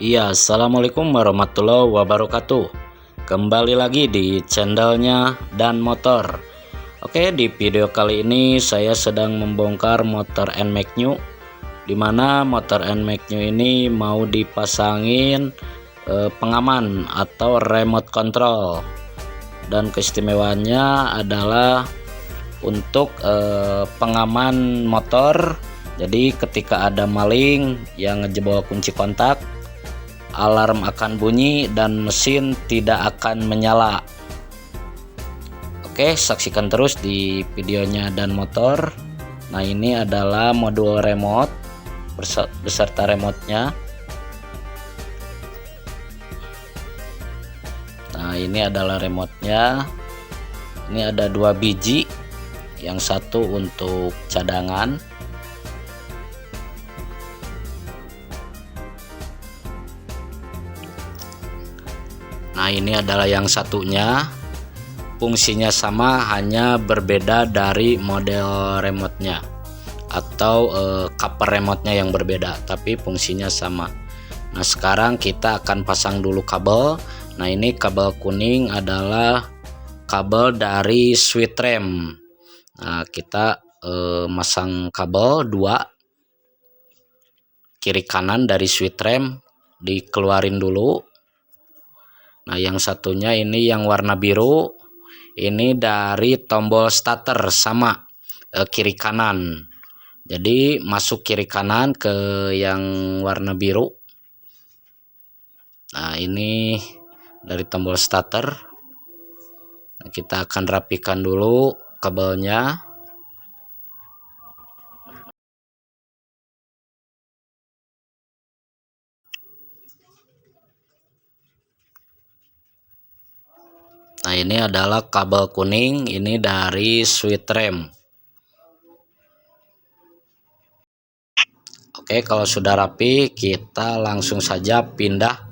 Iya, assalamualaikum warahmatullahi wabarakatuh. Kembali lagi di channelnya Dan Motor. Oke, di video kali ini saya sedang membongkar motor NMAX New, dimana motor NMAX New ini mau dipasangin pengaman atau remote control, dan keistimewaannya adalah untuk pengaman motor. Jadi ketika ada maling yang ngejebol kunci kontak, alarm akan bunyi dan mesin tidak akan menyala. Oke, saksikan terus di videonya Dan Motor. Nah, ini adalah modul remote beserta remote-nya. Nah, ini adalah remote-nya. Ini ada 2 biji, yang satu untuk cadangan. Nah, ini adalah yang satunya. Fungsinya sama, hanya berbeda dari model remote-nya atau cover remote-nya yang berbeda, tapi fungsinya sama. Nah, sekarang kita akan pasang dulu kabel. Nah, ini kabel kuning adalah kabel dari switch rem. Nah, kita masang kabel 2 kiri kanan dari switch rem, dikeluarin dulu. Nah, yang satunya ini yang warna biru, ini dari tombol starter, sama kiri kanan. Jadi masuk kiri kanan ke yang warna biru. Nah, ini dari tombol starter. Nah, kita akan rapikan dulu kabelnya. Nah, ini adalah kabel kuning, ini dari switch rem. Oke, kalau sudah rapi, kita langsung saja pindah.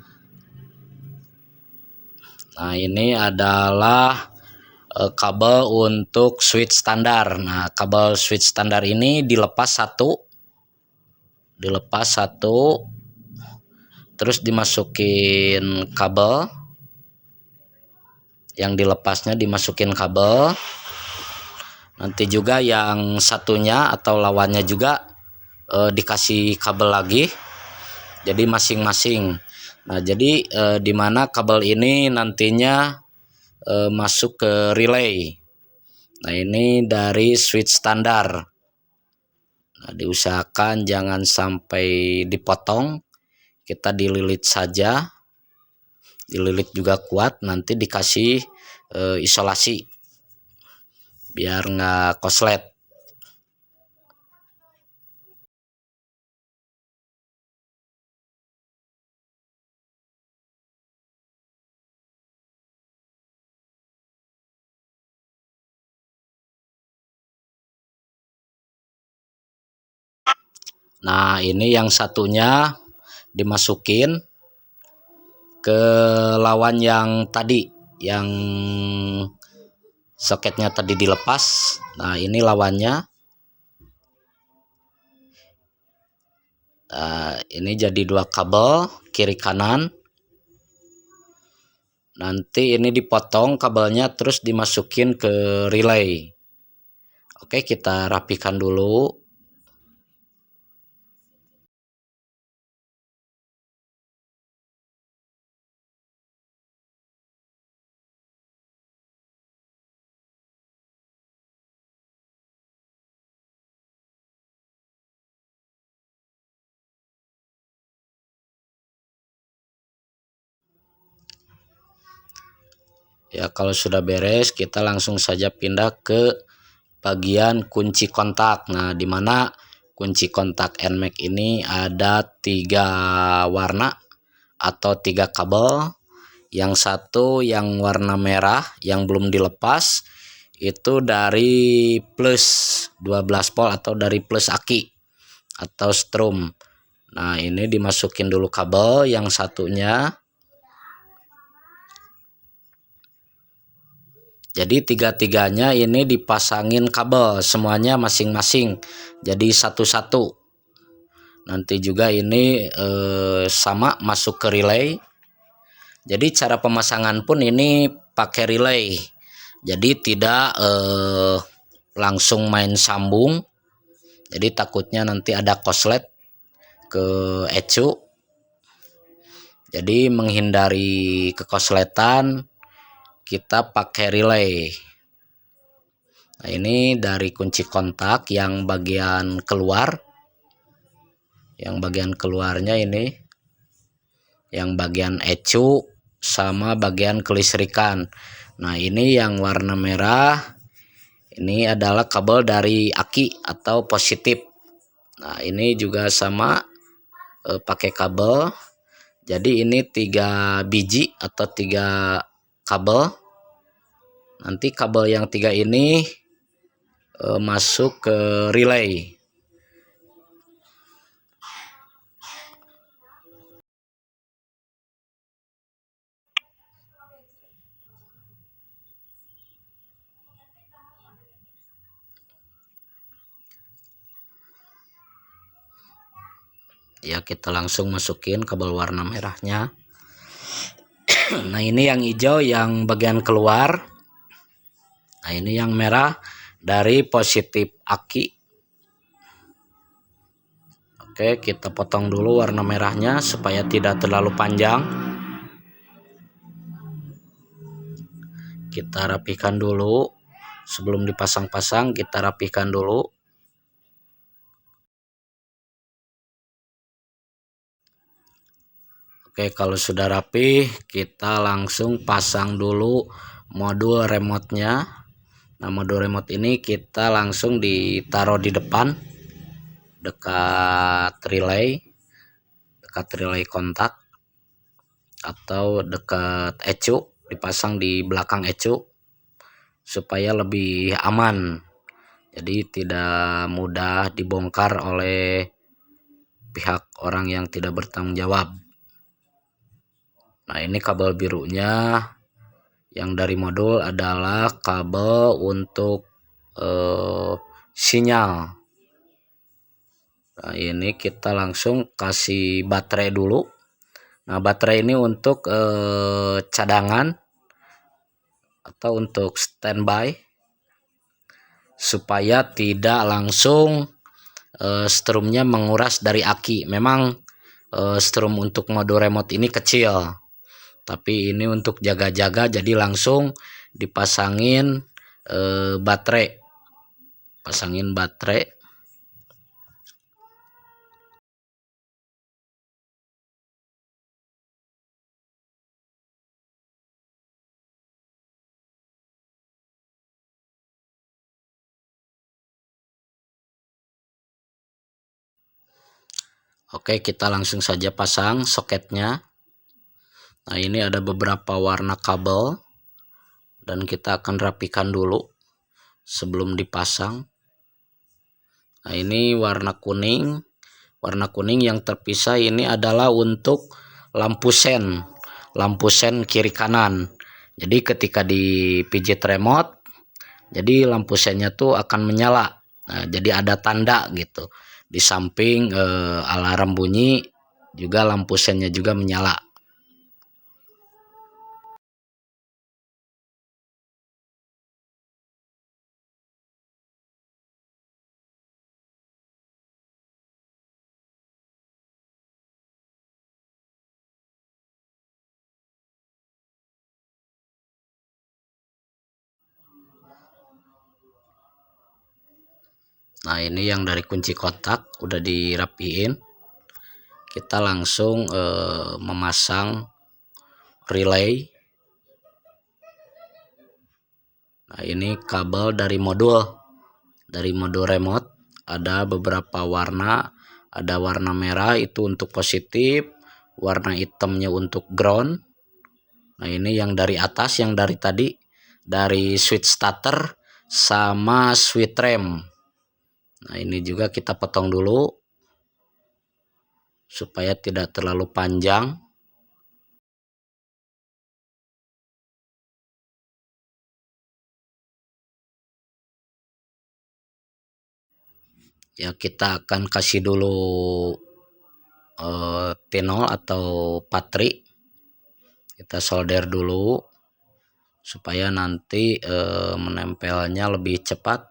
Nah, ini adalah kabel untuk switch standar. Nah, kabel switch standar ini dilepas satu, terus dimasukin kabel. Yang dilepasnya dimasukin kabel. Nanti juga yang satunya atau lawannya juga dikasih kabel lagi. Jadi masing-masing. Nah, jadi dimana kabel ini nantinya masuk ke relay. Nah, ini dari switch standar. Nah, diusahakan jangan sampai dipotong. Kita dililit saja. Dililit juga kuat, nanti dikasih isolasi biar nggak koslet. Nah, ini yang satunya dimasukin ke lawan yang tadi, yang soketnya tadi dilepas. Nah, ini lawannya. Nah, ini jadi 2 kabel kiri kanan. Nanti ini dipotong kabelnya, terus dimasukin ke relay. Oke, kita rapikan dulu. Ya, kalau sudah beres, kita langsung saja pindah ke bagian kunci kontak. Nah, dimana kunci kontak NMAX ini ada 3 warna atau 3 kabel. Yang satu yang warna merah yang belum dilepas itu dari plus 12 volt atau dari plus aki atau strom. Nah, ini dimasukin dulu kabel yang satunya. Jadi tiga-tiganya ini dipasangin kabel semuanya masing-masing, jadi satu-satu. Nanti juga ini sama masuk ke relay. Jadi cara pemasangan pun ini pakai relay. Jadi tidak langsung main sambung. Jadi takutnya nanti ada koslet ke ecu. Jadi menghindari kekosletan kita pakai relay. Nah, ini dari kunci kontak yang bagian keluar. Yang bagian keluarnya ini, yang bagian ecu sama bagian kelistrikan. Nah, ini yang warna merah ini adalah kabel dari aki atau positif. Nah, ini juga sama pakai kabel. Jadi ini 3 biji atau 3 kabel. Nanti kabel yang 3 ini masuk ke relay. Ya, kita langsung masukin kabel warna merahnya. Nah, ini yang hijau yang bagian keluar. Nah, ini yang merah dari positif aki. Oke, kita potong dulu warna merahnya supaya tidak terlalu panjang. Kita rapikan dulu. Sebelum dipasang-pasang kita rapikan dulu. Oke, kalau sudah rapi, kita langsung pasang dulu modul remote-nya. Nah, modul remote ini kita langsung ditaruh di depan, dekat relay kontak, atau dekat ecu, dipasang di belakang ecu supaya lebih aman. Jadi tidak mudah dibongkar oleh pihak orang yang tidak bertanggung jawab. Nah, ini kabel birunya yang dari modul adalah kabel untuk sinyal. Nah, ini kita langsung kasih baterai dulu. Nah, baterai ini untuk cadangan atau untuk standby supaya tidak langsung strumnya menguras dari aki. Memang strum untuk mode remote ini kecil, tapi ini untuk jaga-jaga, jadi langsung dipasangin baterai. Pasangin baterai. Oke, kita langsung saja pasang soketnya. Nah, ini ada beberapa warna kabel dan kita akan rapikan dulu sebelum dipasang. Nah, ini warna kuning. Warna kuning yang terpisah ini adalah untuk lampu sen kiri kanan. Jadi ketika dipijit remote, jadi lampu sennya tuh akan menyala. Nah, jadi ada tanda gitu. Di samping alarm bunyi juga lampu sennya juga menyala. Nah, ini yang dari kunci kotak udah dirapiin. Kita langsung memasang relay. Nah, ini kabel dari modul remote. Ada beberapa warna. Ada warna merah itu untuk positif, warna hitamnya untuk ground. Nah, ini yang dari atas, yang dari tadi, dari switch starter sama switch rem. Nah, ini juga kita potong dulu supaya tidak terlalu panjang. Ya, kita akan kasih dulu T0 atau patri. Kita solder dulu supaya nanti menempelnya lebih cepat.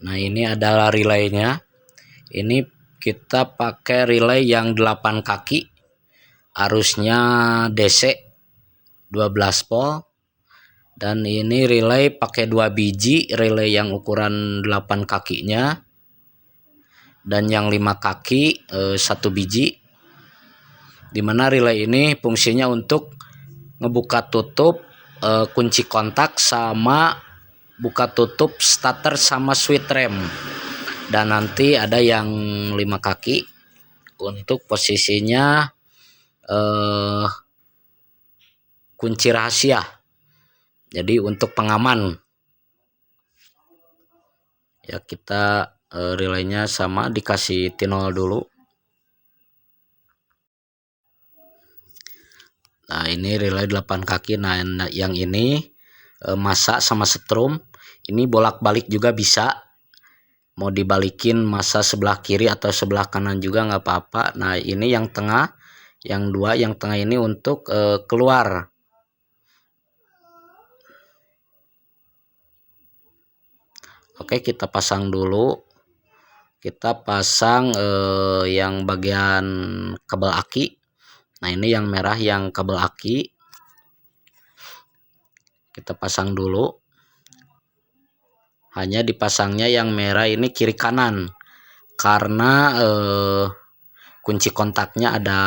Nah, ini adalah relaynya. Ini kita pakai relay yang 8 kaki, arusnya DC 12 volt, dan ini relay pakai 2 biji, relay yang ukuran 8 kakinya dan yang 5 kaki 1 biji. Dimana relay ini fungsinya untuk ngebuka tutup kunci kontak sama buka tutup starter sama switch rem. Dan nanti ada yang 5 kaki untuk posisinya kunci rahasia, jadi untuk pengaman ya. Kita relaynya sama, dikasih T0 dulu. Nah, ini relay 8 kaki. Nah, yang ini masa sama setrum. Ini bolak-balik juga bisa, mau dibalikin masa sebelah kiri atau sebelah kanan juga nggak apa-apa. Nah, ini yang tengah, yang 2 yang tengah ini untuk keluar. Oke, kita pasang dulu. Kita pasang yang bagian kabel aki. Nah, ini yang merah yang kabel aki. Kita pasang dulu. Hanya dipasangnya yang merah ini kiri kanan, karena kunci kontaknya ada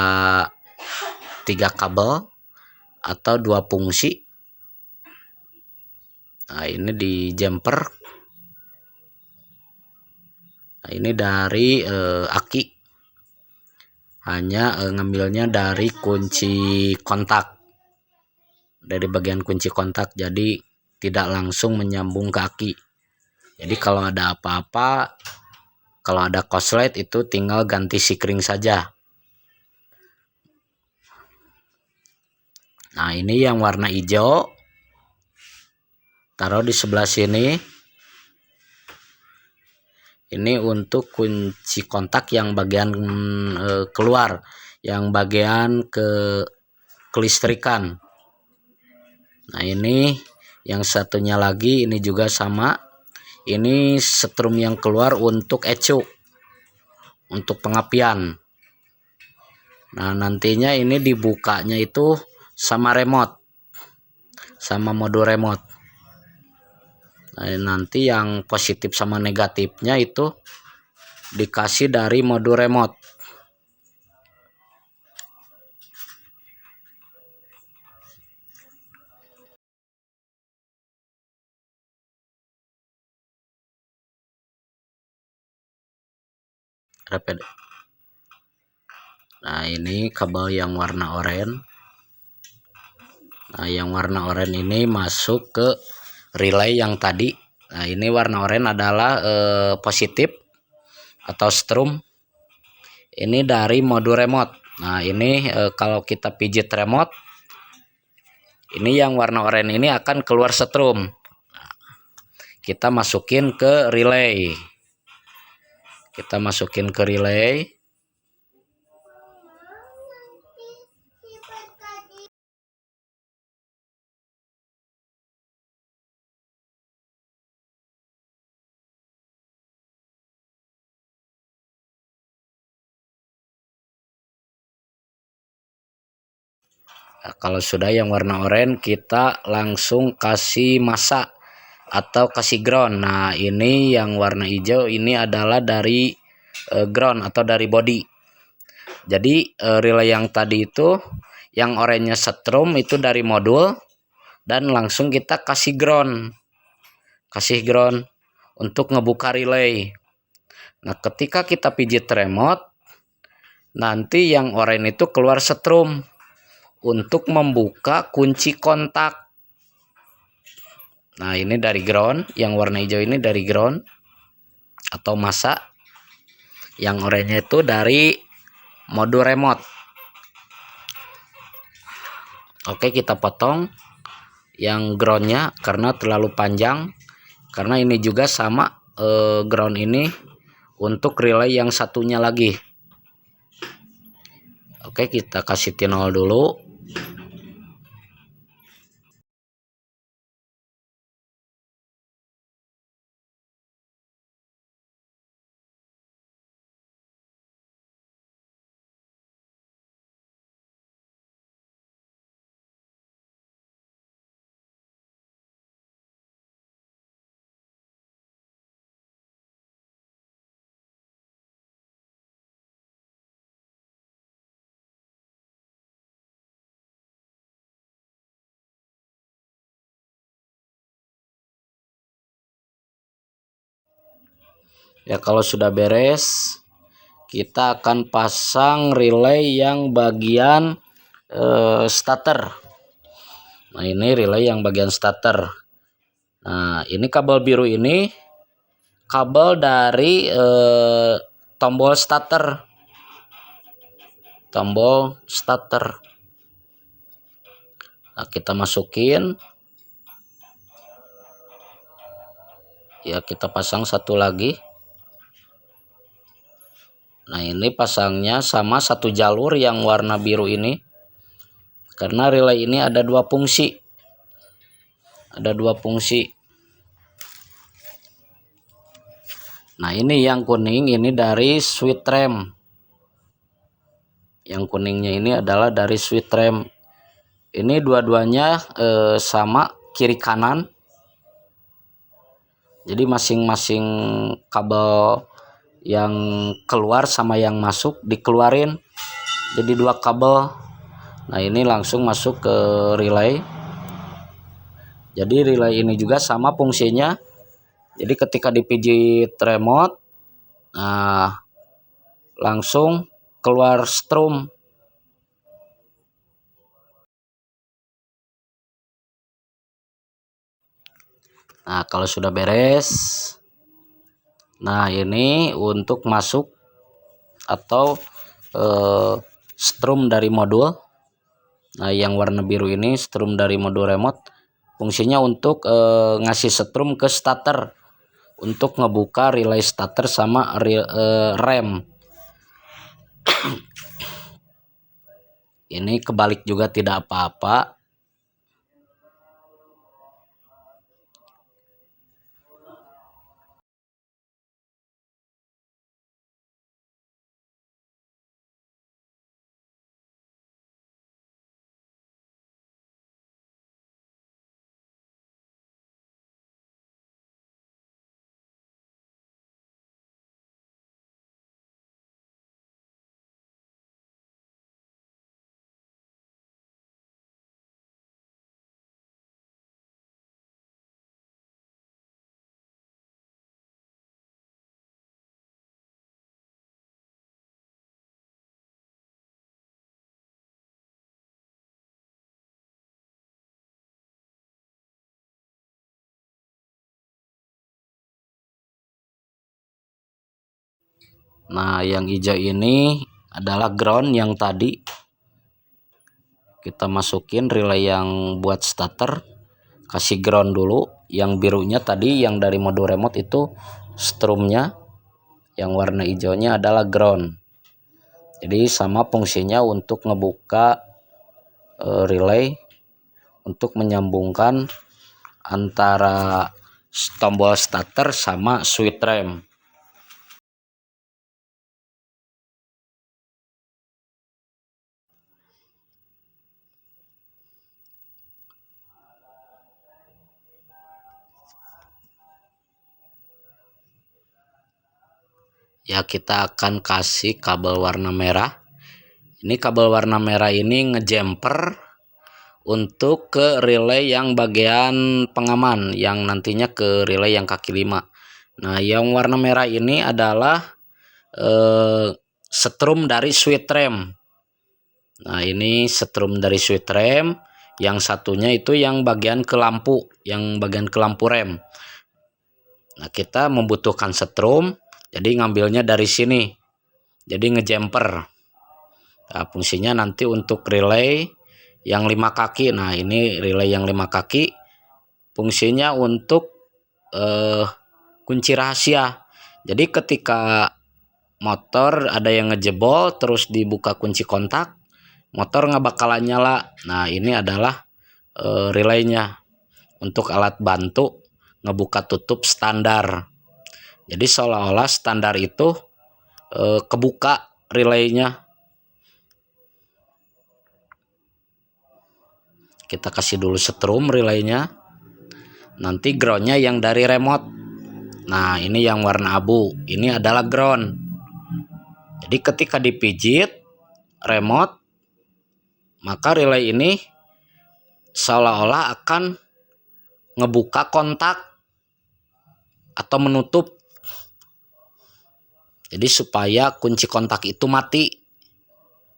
3 kabel atau 2 fungsi. Nah, ini di jumper. Nah, ini dari aki. Hanya ngambilnya dari kunci kontak, dari bagian kunci kontak, jadi tidak langsung menyambung ke aki. Jadi kalau ada apa-apa, kalau ada korslet itu tinggal ganti sikring saja. Nah, ini yang warna hijau, taruh di sebelah sini. Ini untuk kunci kontak yang bagian keluar, yang bagian kelistrikan. Nah, ini yang satunya lagi, ini juga sama. Ini setrum yang keluar untuk ECU, untuk pengapian. Nah, nantinya ini dibukanya itu sama remote, sama mode remote. Nah, nanti yang positif sama negatifnya itu dikasih dari mode remote. Nah, ini kabel yang warna oranye. Nah, yang warna oranye ini masuk ke relay yang tadi. Nah, ini warna oranye adalah positif atau strum. Ini dari mode remote. Nah, ini kalau kita pijit remote, ini yang warna oranye ini akan keluar strum. kita masukin ke relay. Nah, kalau sudah yang warna oranye, kita langsung kasih massa atau kasih ground. Nah, ini yang warna hijau ini adalah dari ground atau dari body. Jadi relay yang tadi itu, yang oranye setrum itu dari modul, dan langsung kita kasih ground untuk ngebuka relay. Nah, ketika kita pijit remote, nanti yang oranye itu keluar setrum untuk membuka kunci kontak. Nah, ini dari ground, yang warna hijau ini dari ground atau massa, yang oranye itu dari modul remote. Oke, kita potong yang groundnya karena terlalu panjang, karena ini juga sama ground ini untuk relay yang satunya lagi. Oke, kita kasih tinol dulu. Ya, kalau sudah beres, kita akan pasang relay yang bagian starter. Nah, ini relay yang bagian starter. Nah, ini kabel biru ini kabel dari tombol starter. Nah, kita masukin. Ya, kita pasang satu lagi. Nah, ini pasangnya sama satu jalur yang warna biru ini, karena relay ini ada dua fungsi. Nah, ini yang kuning ini dari switch rem. Yang kuningnya ini adalah dari switch rem. Ini dua-duanya sama kiri kanan. Jadi masing-masing kabel yang keluar sama yang masuk dikeluarin, jadi dua kabel. Nah, ini langsung masuk ke relay. Jadi relay ini juga sama fungsinya. Jadi ketika dipijit remote, nah, langsung keluar strum. Nah, kalau sudah beres, nah ini untuk masuk atau strum dari modul. Nah, yang warna biru ini strum dari modul remote, fungsinya untuk ngasih strum ke starter untuk ngebuka relay starter sama rem. Ini kebalik juga tidak apa-apa. Nah, yang hijau ini adalah ground yang tadi. Kita masukin relay yang buat starter, kasih ground dulu. yang birunya tadi yang dari mode remote itu strumnya, yang warna hijaunya adalah ground. Jadi sama fungsinya untuk ngebuka relay untuk menyambungkan antara tombol starter sama switch rem. Ya, kita akan kasih kabel warna merah. Ini kabel warna merah ini ngejumper untuk ke relay yang bagian pengaman, yang nantinya ke relay yang kaki 5. Nah, yang warna merah ini adalah setrum dari switch rem. Nah, ini setrum dari switch rem. Yang satunya itu yang bagian ke lampu, yang bagian ke lampu rem. Nah, kita membutuhkan setrum, jadi ngambilnya dari sini. Jadi ngejumper. Nah, fungsinya nanti untuk relay yang 5 kaki. Nah, ini relay yang 5 kaki. Fungsinya untuk kunci rahasia. Jadi ketika motor ada yang ngejebol terus dibuka kunci kontak, motor nggak bakalan nyala. Nah, ini adalah relaynya untuk alat bantu ngebuka tutup standar. Jadi seolah-olah standar itu kebuka relaynya. Kita kasih dulu setrum relaynya. Nanti groundnya yang dari remote. Nah, ini yang warna abu, ini adalah ground. Jadi ketika dipijit remote, maka relay ini seolah-olah akan ngebuka kontak atau menutup. Jadi supaya kunci kontak itu mati.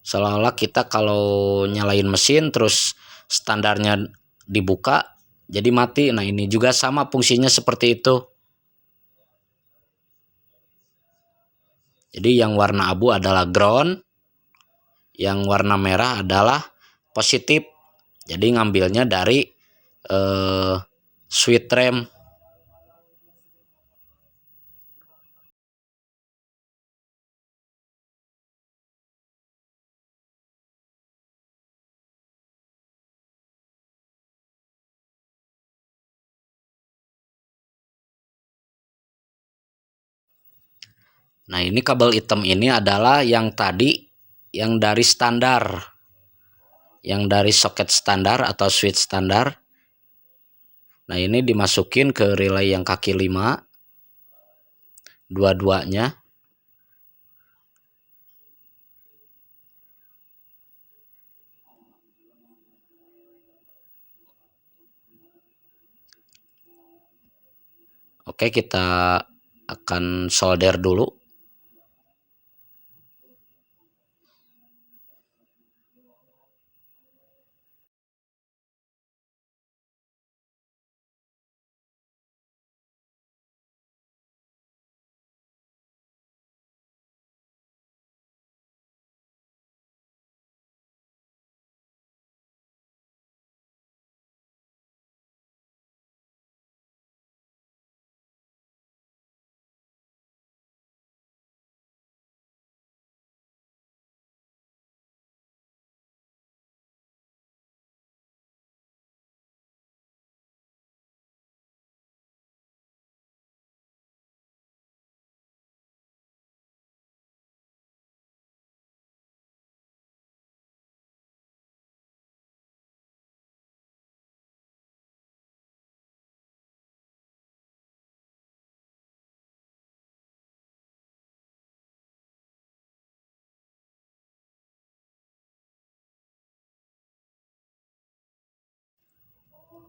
Seolah-olah kita kalau nyalain mesin terus standarnya dibuka jadi mati. Nah, ini juga sama fungsinya seperti itu. Jadi yang warna abu adalah ground, yang warna merah adalah positif. Jadi ngambilnya dari switch rem. Nah, ini kabel hitam ini adalah yang tadi yang dari standar, yang dari soket standar atau switch standar. Nah, ini dimasukin ke relay yang kaki 5 dua-duanya. Oke, kita akan solder dulu.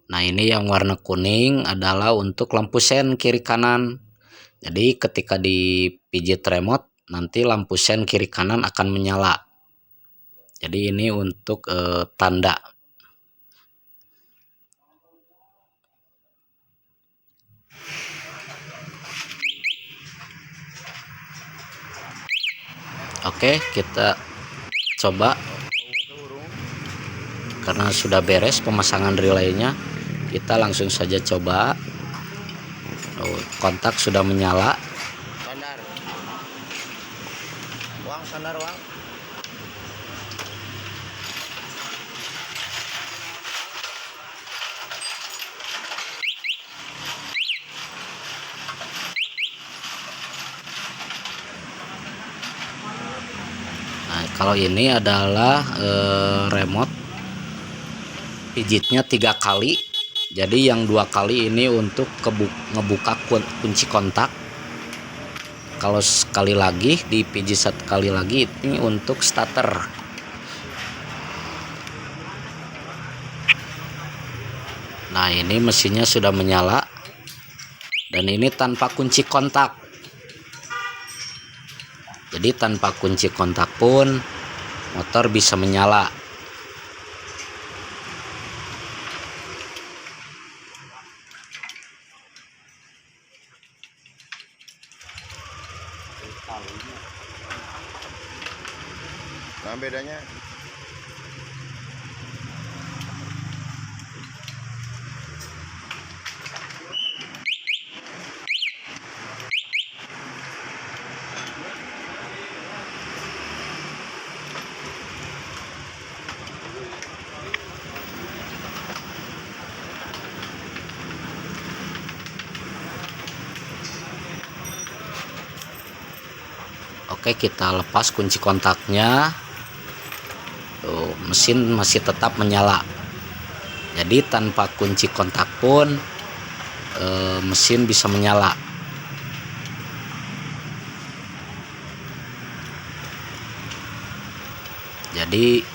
Nah, ini yang warna kuning adalah untuk lampu sen kiri kanan. Jadi ketika dipijit remote nanti lampu sen kiri kanan akan menyala. Jadi ini untuk tanda. Oke, kita coba. Karena sudah beres pemasangan relaynya, kita langsung saja coba. Oh, kontak sudah menyala. Sandar. Wang, sandar, Wang. Nah, kalau ini adalah remote pijitnya 3 kali. Jadi yang 2 kali ini untuk ngebuka kunci kontak. Kalau sekali lagi dipijit 1 kali lagi ini untuk starter. Nah, ini mesinnya sudah menyala dan ini tanpa kunci kontak. Jadi tanpa kunci kontak pun motor bisa menyala. Nah, bedanya Oke, kita lepas kunci kontaknya. Tuh, mesin masih tetap menyala. Jadi tanpa kunci kontak pun mesin bisa menyala. Jadi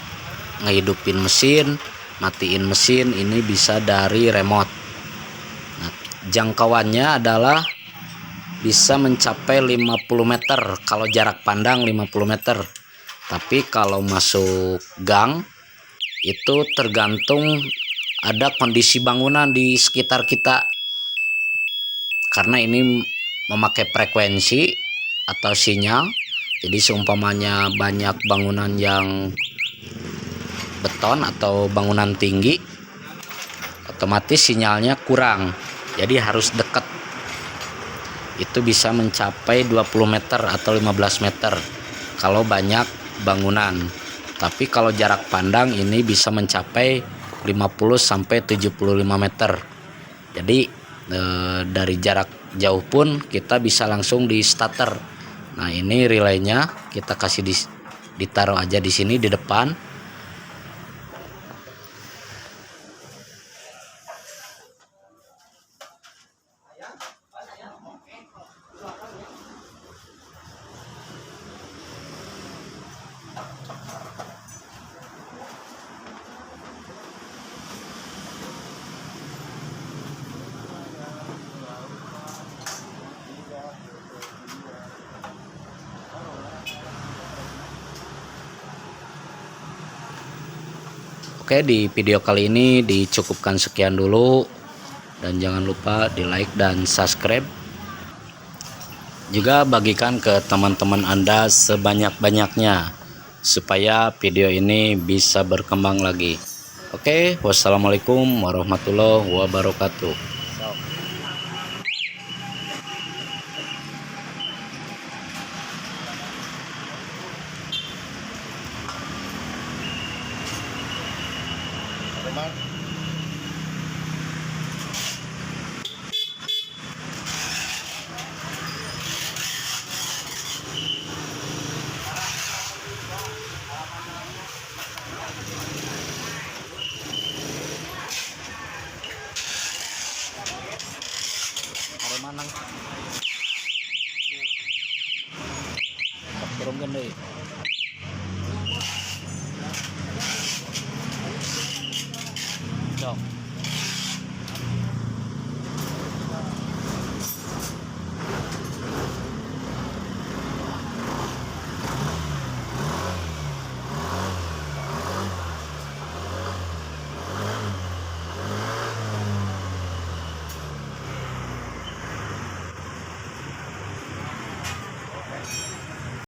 ngehidupin mesin, matiin mesin ini bisa dari remote. Nah, jangkauannya adalah bisa mencapai 50 meter kalau jarak pandang 50 meter. Tapi kalau masuk gang itu tergantung ada kondisi bangunan di sekitar kita. Karena ini memakai frekuensi atau sinyal. Jadi seumpamanya banyak bangunan yang beton atau bangunan tinggi, otomatis sinyalnya kurang. Jadi harus dekat. Itu bisa mencapai 20 meter atau 15 meter kalau banyak bangunan. Tapi kalau jarak pandang ini bisa mencapai 50 sampai 75 meter. Jadi dari jarak jauh pun kita bisa langsung di starter. Nah, ini relaynya kita kasih ditaruh aja di sini di depan. Oke, di video kali ini dicukupkan sekian dulu, dan jangan lupa di like dan subscribe. Juga bagikan ke teman-teman Anda sebanyak-banyaknya supaya video ini bisa berkembang lagi. Oke, wassalamualaikum warahmatullahi wabarakatuh. teman. Manang turun gede. Cok.